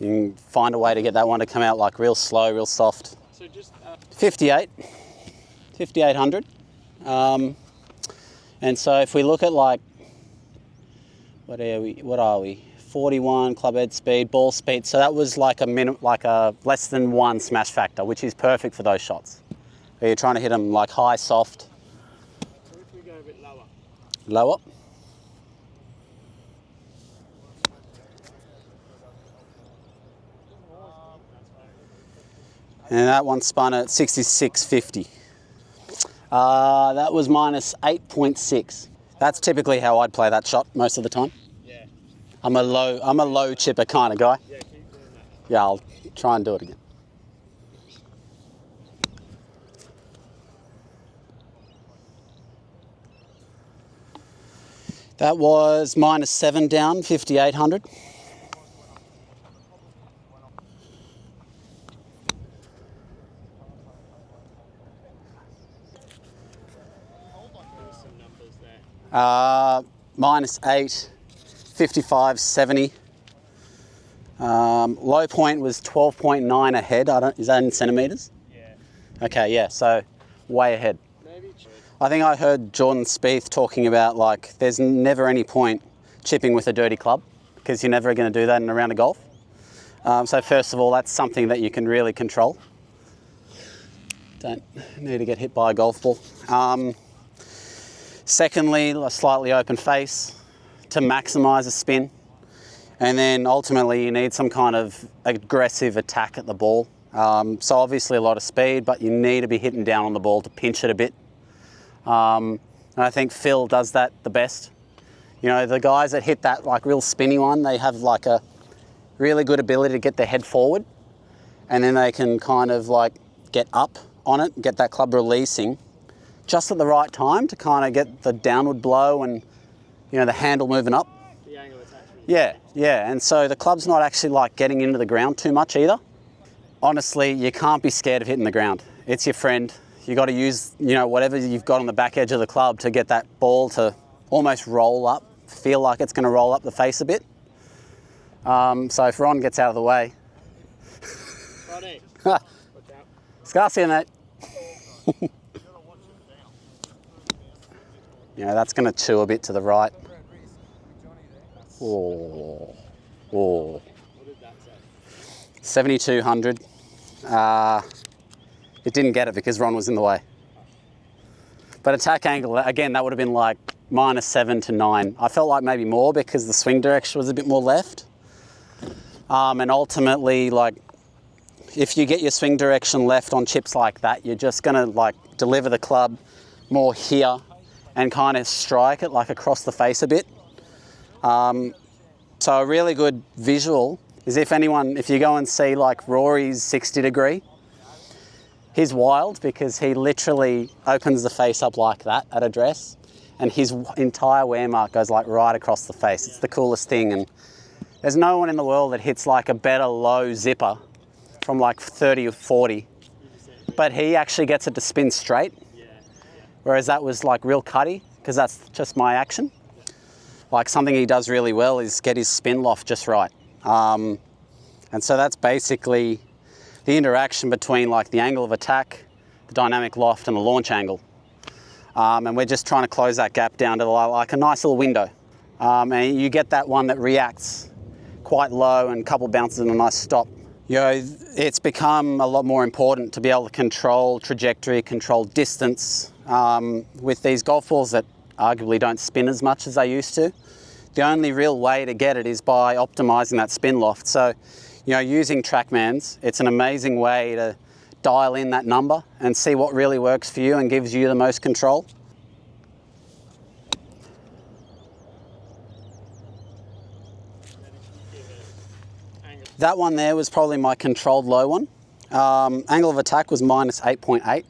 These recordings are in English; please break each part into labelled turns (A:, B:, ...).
A: You can find a way to get that one to come out like real slow, real soft.
B: So just
A: 5800. And so if we look at like, what are we? 41 club head speed, ball speed. So that was like a less than 1 smash factor, which is perfect for those shots. Where you're trying to hit them like high, soft.
B: So if we go a bit lower.
A: Lower. And that one spun at 66.50. That was minus 8.6. That's typically how I'd play that shot most of the time.
B: Yeah.
A: I'm a low chipper kind of guy.
B: Yeah, keep doing that.
A: Yeah, I'll try and do it again. That was minus 7 down, 5,800.
B: Some numbers there.
A: Minus 8, 55.70. Low point was 12.9 ahead. Is that in centimetres?
B: Yeah.
A: Okay, yeah, so way ahead.
B: Maybe.
A: I think I heard Jordan Spieth talking about like there's never any point chipping with a dirty club because you're never going to do that in a round of golf. So first of all, that's something that you can really control. Don't need to get hit by a golf ball. Secondly, a slightly open face to maximise a spin. And then ultimately you need some kind of aggressive attack at the ball. So obviously a lot of speed, but you need to be hitting down on the ball to pinch it a bit. And I think Phil does that the best. You know, the guys that hit that like real spinny one, they have like a really good ability to get their head forward and then they can kind of like get up on it, get that club releasing just at the right time to kind of get the downward blow and, you know, the handle moving up.
B: The angle attachment.
A: Yeah. And so the club's not actually like getting into the ground too much either. Honestly, you can't be scared of hitting the ground. It's your friend. You got to use, you know, whatever you've got on the back edge of the club to get that ball to almost roll up, feel like it's going to roll up the face a bit. So if Ron gets out of the way.
B: Ronnie, watch out.
A: Scarcia, mate. You know, that's going to chew a bit to the right. Oh.
B: What did that say?
A: 7,200. It didn't get it because Ron was in the way. But attack angle, again, that would have been like minus 7 to 9. I felt like maybe more because the swing direction was a bit more left. And ultimately, like, if you get your swing direction left on chips like that, you're just gonna like deliver the club more here and kind of strike it like across the face a bit. So a really good visual is if you go and see like Rory's 60 degree, he's wild because he literally opens the face up like that at address and his entire wear mark goes like right across the face. It's the coolest thing, and there's no one in the world that hits like a better low zipper from like 30 or 40, but he actually gets it to spin straight. Whereas that was like real cutty because that's just my action. Like something he does really well is get his spin loft just right. And so that's basically the interaction between like the angle of attack, the dynamic loft and the launch angle. And we're just trying to close that gap down to like a nice little window. And you get that one that reacts quite low and a couple bounces and a nice stop. You know, it's become a lot more important to be able to control trajectory, control distance with these golf balls that arguably don't spin as much as they used to. The only real way to get it is by optimizing that spin loft. So, you know, using TrackMans, it's an amazing way to dial in that number and see what really works for you and gives you the most control. That one there was probably my controlled low one. Angle of attack was minus 8.8.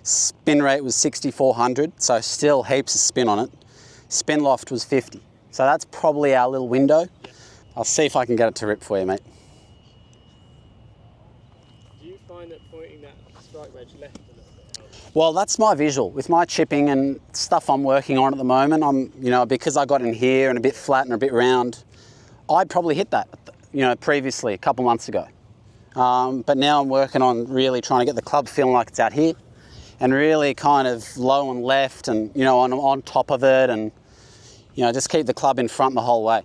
A: Spin rate was 6,400, so still heaps of spin on it. Spin loft was 50. So that's probably our little window. I'll see if I can get it to rip for you, mate.
B: Do you find that pointing that strike wedge left a little bit helps?
A: Well, that's my visual. With my chipping and stuff I'm working on at the moment, because I got in here and a bit flat and a bit round, I'd probably hit that. you know, previously, a couple months ago. But now I'm working on really trying to get the club feeling like it's out here and really kind of low and left and, you know, on top of it and, you know, just keep the club in front the whole way.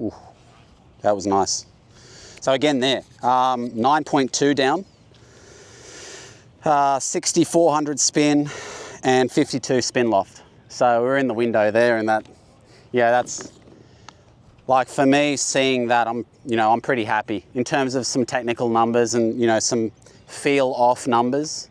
A: Ooh, that was nice. So again there, 9.2 down, 6,400 spin and 52 spin loft. So we're in the window there and that, yeah, that's, like for me, seeing that, I'm pretty happy in terms of some technical numbers and, you know, some feel off numbers.